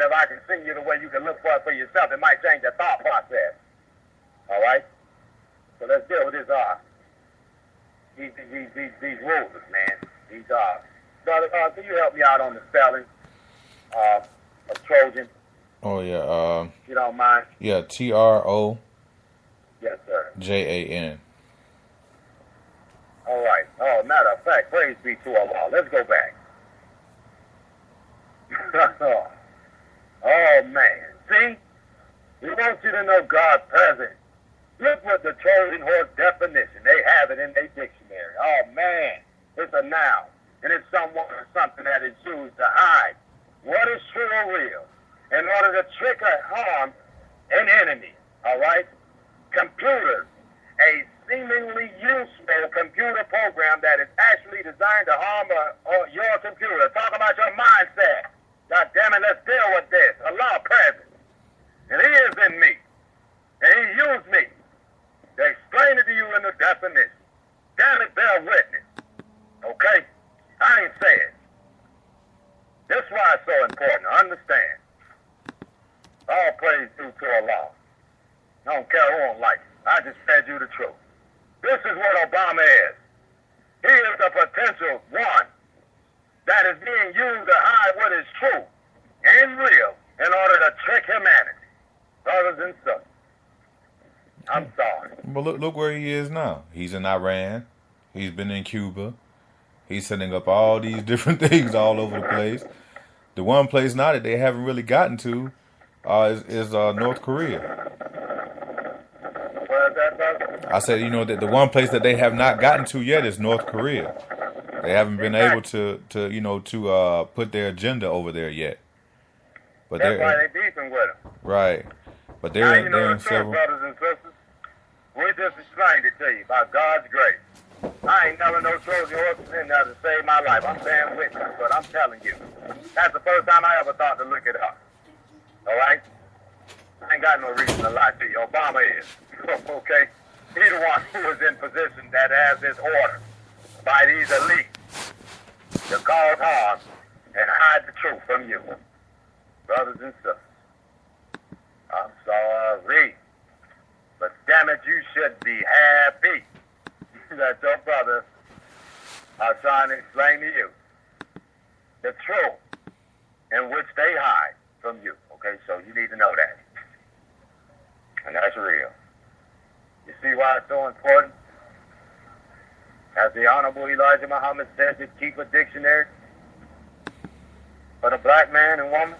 if I can see you the way you can look for it for yourself, it might change your thought process. All right? So let's deal with this, these rulers, man. These, brother, can you help me out on the spelling of Trojan? Oh, yeah. You don't mind? Yeah, TROJAN. Yes, sir. All right. Oh, matter of fact, praise be to Allah. Let's go back. Oh, man. See? We want you to know God's presence. Look what the Trojan horse definition. They have it in their dictionary. Oh, man. It's a noun. And it's someone or something that is used to hide what is true or real in order to trick or harm an enemy. All right? Computers. A seemingly useful computer program that is actually designed to harm your computer. Talk about your mindset. God damn it, let's deal with this. Allah present. And He is in me. And He used me to explain it to you in the definition. Damn it, bear witness. Okay? I ain't saying. This is why it's so important to understand. All praise due to Allah. I don't care who don't like it. I just fed you the truth. This is what Obama is. He is the potential one that is being used to hide what is true and real in order to trick humanity. Brothers and sisters, I'm sorry. But look where he is now. He's in Iran. He's been in Cuba. He's setting up all these different things all over the place. The one place now that they haven't really gotten to is North Korea. What is that, brother? I said, that the one place that they have not gotten to yet is North Korea. They haven't been able to put their agenda over there yet. But that's why they beefing with them. Right. But they're in several. Brothers and sisters, we just explained it to you by God's grace. I ain't never no Trojan horses in there to save my life. I'm saying witness, but I'm telling you, that's the first time I ever thought to look it up. All right? I ain't got no reason to lie to you. Obama is. Okay? He's the one who is in position that has this order by these elites to cause harm and hide the truth from you. Brothers and sisters, I'm sorry. But damn it, you should be happy that your brothers are trying to explain to you the truth in which they hide from you. Okay, so you need to know that. And that's real. You see why it's so important? As the Honorable Elijah Muhammad said, to keep a dictionary for the black man and woman.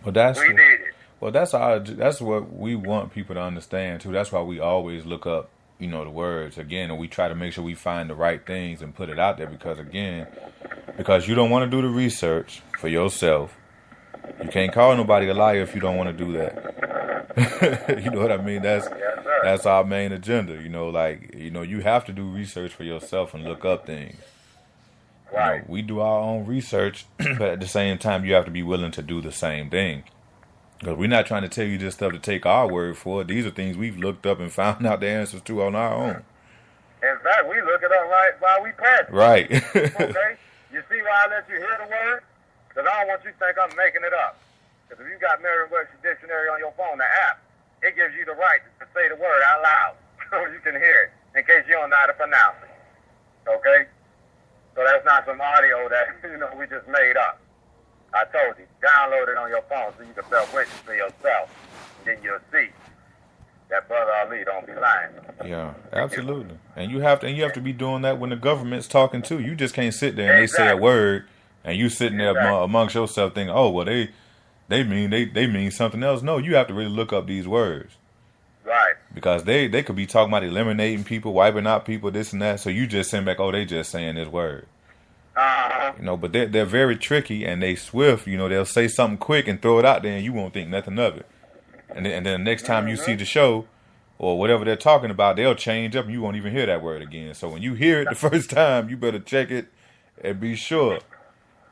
Well, we need it. Well, that's what we want people to understand too. That's why we always look up, the words again, and we try to make sure we find the right things and put it out there because you don't want to do the research for yourself. You can't call nobody a liar if you don't want to do that. You know what I mean? That's our main agenda. You have to do research for yourself and look up things. Right. We do our own research, but at the same time, you have to be willing to do the same thing. Because we're not trying to tell you this stuff to take our word for it. These are things we've looked up and found out the answers to on our own. In fact, we look it up right while we pass it. Right. Okay? You see why I let you hear the word? Because I don't want you to think I'm making it up. Because if you got Merriam-Webster Dictionary on your phone, the app, it gives you the right to say the word out loud so you can hear it in case you don't know how to pronounce it. Okay? So that's not some audio that, we just made up. I told you, download it on your phone so you can self-witness for yourself. Then you'll see that Brother Ali don't be lying. Yeah, absolutely. And you have to be doing that when the government's talking too. You just can't sit there and they say a word and you sitting there amongst yourself thinking, oh, well, they mean something else. No, you have to really look up these words. Right. Because they could be talking about eliminating people, wiping out people, this and that. So you just send back, oh, they just saying this word. Uh-huh. But they're very tricky and they swift. They'll say something quick and throw it out there and you won't think nothing of it. And then the next time you see the show or whatever they're talking about, they'll change up and you won't even hear that word again. So when you hear it the first time, you better check it and be sure.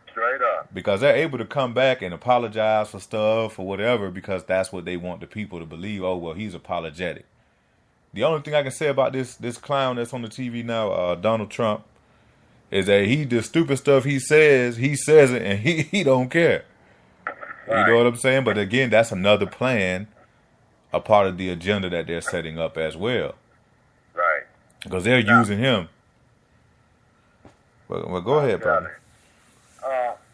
Straight up. Because they're able to come back and apologize for stuff or whatever because that's what they want the people to believe. Oh, well, he's apologetic. The only thing I can say about this clown that's on the TV now, Donald Trump, is that the stupid stuff he says it and he don't care. You know what I'm saying? But again, that's another plan, a part of the agenda that they're setting up as well. Right. Because they're using him. Well, go ahead, brother.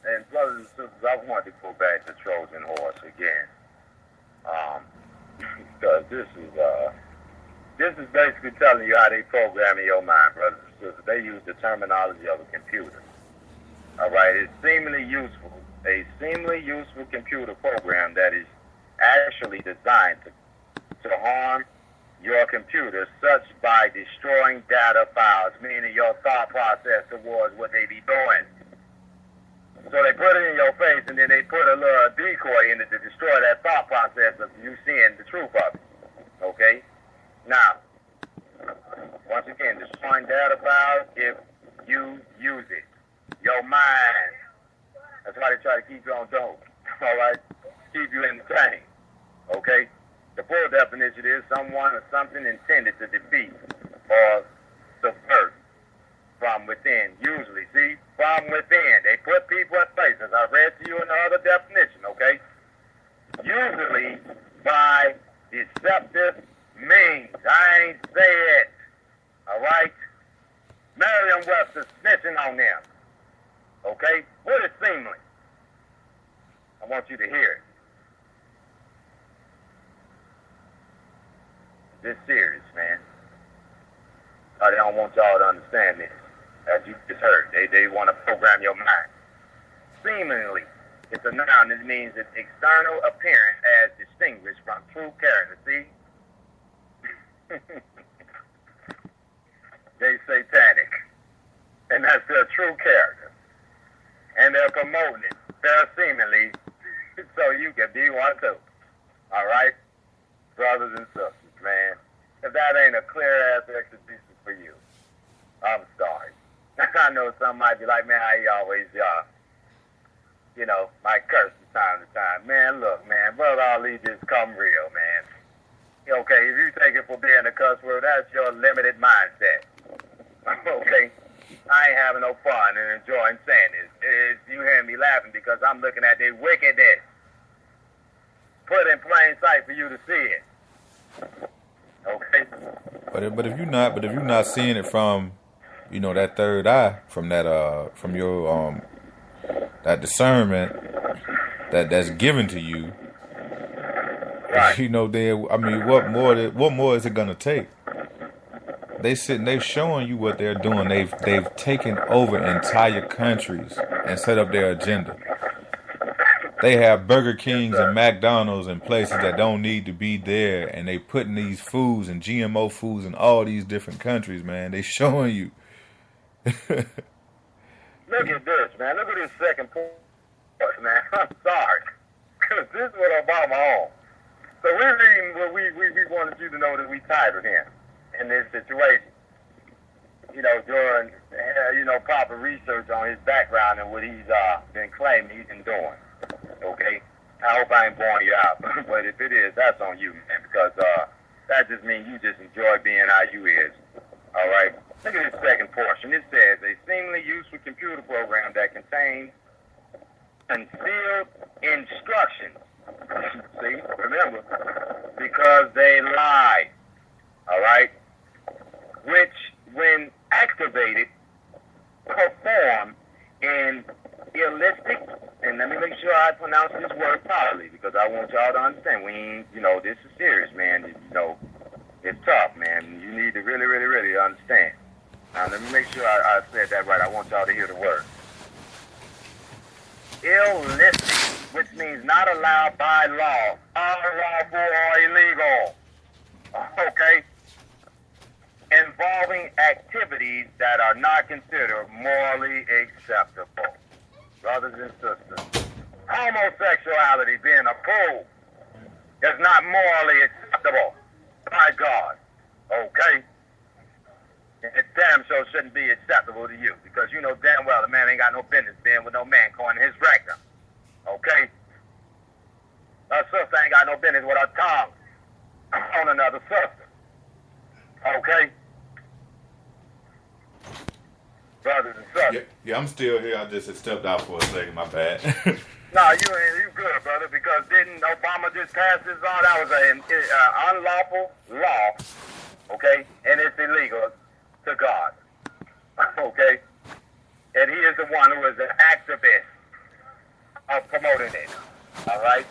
And brothers and sisters, I want to go back to Trojan horse again. Because this is basically telling you how they program in your mind, brothers and sisters. They use the terminology of a computer. All right, it's a seemingly useful computer program that is actually designed to harm your computer, such by destroying data files, meaning your thought process towards what they be doing. So they put it in your face, and then they put a little decoy in it to destroy that thought process of you seeing the truth of it. Okay? Now, once again, destroying data files if you use it. Your mind. That's why they try to keep you on dope. All right? Keep you entertained. Okay? The full definition is someone or something intended to defeat or subvert from within. Usually, see? From within. They put people in place, as I read to you in the other definition, okay? Usually by deceptive means. I ain't say it. All right? Merriam-Webster snitching on them. Okay? What is seemly? I want you to hear it. This serious, man. They don't want y'all to understand this. As you just heard, they want to program your mind. Seemingly, it's a noun. It means its external appearance as distinguished from true character. See? They satanic. And that's their true character. And they're promoting it. They're seemingly so you can be one too. All right? Brothers and sisters, man. If that ain't a clear-ass exegesis for you, I'm sorry. I know some might be like, man, I always, might curse from time to time. Man, look, man, Brother Ali just come real, man. Okay, if you take it for being a cuss word, that's your limited mindset. Okay? I ain't having no fun and enjoying saying this. You hear me laughing because I'm looking at their wickedness put in plain sight for you to see it. Okay? But if you're not seeing it from, that third eye, from that from your that discernment that's given to you, right. what more is it gonna take? They're showing you what they're doing. They've taken over entire countries and set up their agenda. They have Burger Kings and McDonald's and places that don't need to be there, and they putting these foods and GMO foods in all these different countries, man. They showing you. Look at this, man. Look at this second point, man. I'm sorry. Because this is what Obama on. So we're reading what we wanted you to know that we titled him in this situation. During, proper research on his background and what he's been claiming he's been doing. Okay? I hope I ain't boring you out. But if it is, that's on you, man. Because that just means you just enjoy being how you is. All right? Look at this second portion. It says, a seemingly useful computer program that contains concealed instructions. See? Remember, because they lie. All right? Which, when activated, perform in illicit, and let me make sure I pronounce this word properly, because I want y'all to understand. We ain't, this is serious, man. It's tough, man. You need to really, really, really understand. Now, let me make sure I said that right. I want y'all to hear the word. Illicit, which means not allowed by law, unlawful or illegal. Okay? Involving activities that are not considered morally acceptable. Brothers and sisters, homosexuality being approved is not morally acceptable by God. Okay? It damn sure shouldn't be acceptable to you, because you know damn well a man ain't got no business being with no man going his rectum. Okay? A sister ain't got no business with her tongue on another sister. Okay? Brothers and sisters. Yeah, I'm still here. I just stepped out for a second. My bad. No, you good, brother, because didn't Obama just pass this law? That was an unlawful law, okay? And it's illegal to God, okay? And he is the one who is an activist of promoting it, all right?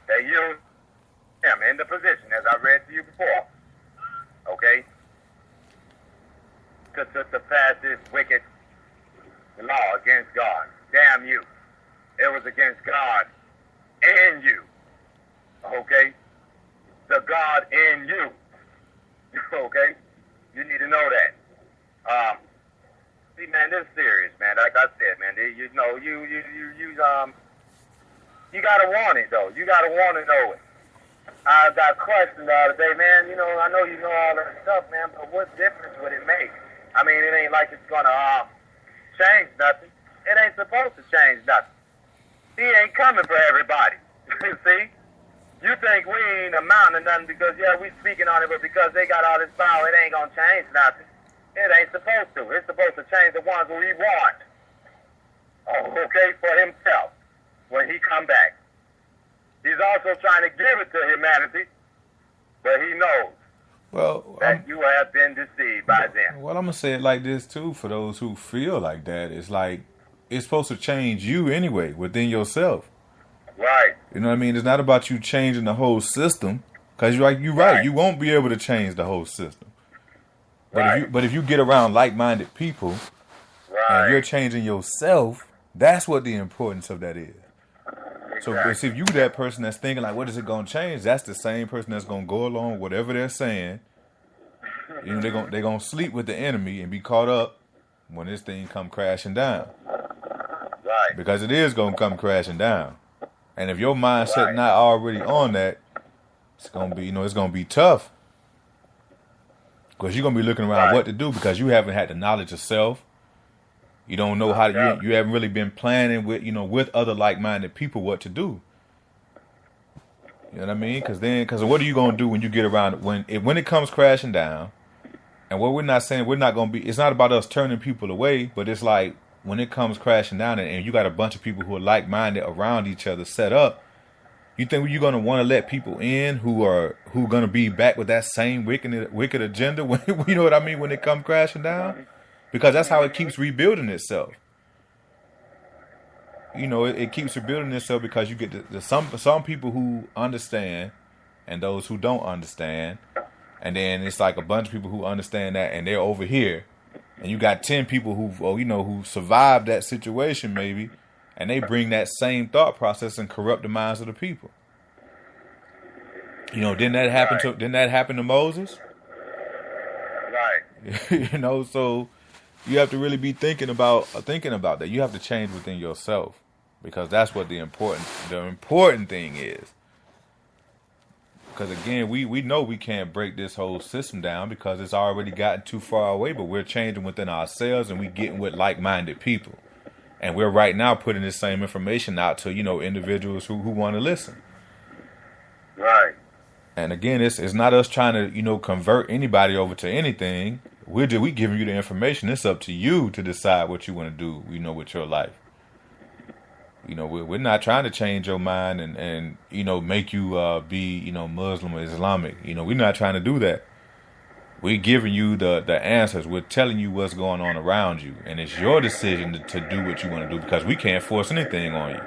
They use him in the position, as I read to you before, okay? To pass this wicked law against God. Damn you. It was against God and you. Okay? The God in you. Okay? You need to know that. See, man, this is serious, man. Like I said, man, you know, you gotta want it though. You gotta want to know it. I got questions the other day, man. You know, I know you know all that stuff, man, but what difference would it make? I mean, it ain't like it's gonna change nothing. It ain't supposed to change nothing. He ain't coming for everybody. See? You think we ain't amounting to nothing because, yeah, we speaking on it, but because they got all this power, it ain't gonna change nothing. It ain't supposed to. It's supposed to change the ones who he want. Oh, okay, for himself when he come back. He's also trying to give it to humanity, but he knows that you have been deceived by them. Well, I'm going to say it like this, too, for those who feel like that. It's like, it's supposed to change you anyway, within yourself. Right. You know what I mean? It's not about you changing the whole system, because you're right. You won't be able to change the whole system. But if you get around like-minded people, and you're changing yourself, that's what the importance of that is. So if you that person that's thinking like, what is it going to change? That's the same person that's going to go along with whatever they're saying. You know, they're going to sleep with the enemy and be caught up when this thing come crashing down. Right. Because it is going to come crashing down. And if your mindset not already on that, it's going to be, it's going to be tough. Because you're going to be looking around what to do because you haven't had the knowledge of self. You don't know how to, you haven't really been planning with, with other like-minded people what to do. You know what I mean? Because what are you going to do when you get around, when it comes crashing down? And what we're not saying, we're not going to be, it's not about us turning people away, but it's like when it comes crashing down and you got a bunch of people who are like-minded around each other set up, you think you're going to want to let people in who going to be back with that same wicked agenda when, you know what I mean, when it comes crashing down? Because that's how it keeps rebuilding itself. It keeps rebuilding itself because you get some people who understand and those who don't understand. And then it's like a bunch of people who understand that and they're over here. And you got 10 people who survived that situation maybe. And they bring that same thought process and corrupt the minds of the people. Didn't that happen to Moses? Right. So you have to really be thinking about that. You have to change within yourself because that's what the important thing is. Because again, we know we can't break this whole system down because it's already gotten too far away, but we're changing within ourselves and we getting with like-minded people. And we're right now putting this same information out to, individuals who want to listen. Right. And again, it's not us trying to, convert anybody over to anything. We giving you the information. It's up to you to decide what you want to do, with your life. We're not trying to change your mind and make you be, Muslim or Islamic. We're not trying to do that. We're giving you the answers. We're telling you what's going on around you. And it's your decision to do what you want to do because we can't force anything on you.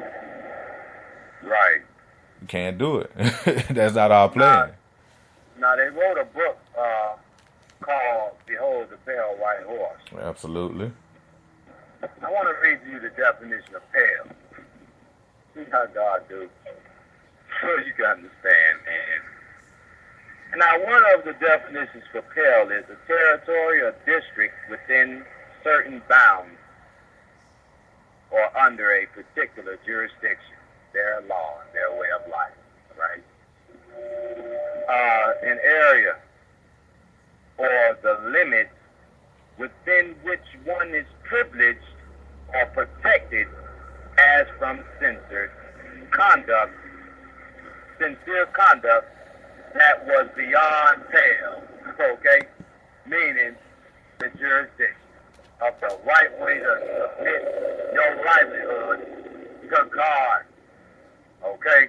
Right. You can't do it. That's not our plan. Now, they wrote a book called Behold the Pale White Horse. Absolutely. I want to read you the definition of pale. See how God do. So you can understand, man. Now, one of the definitions for pale is a territory or district within certain bounds or under a particular jurisdiction, their law and their way of life, right? An area or the limits within which one is privileged or protected as from sincere conduct that was beyond pale, okay? Meaning the jurisdiction of the right way to submit your livelihood to God Okay?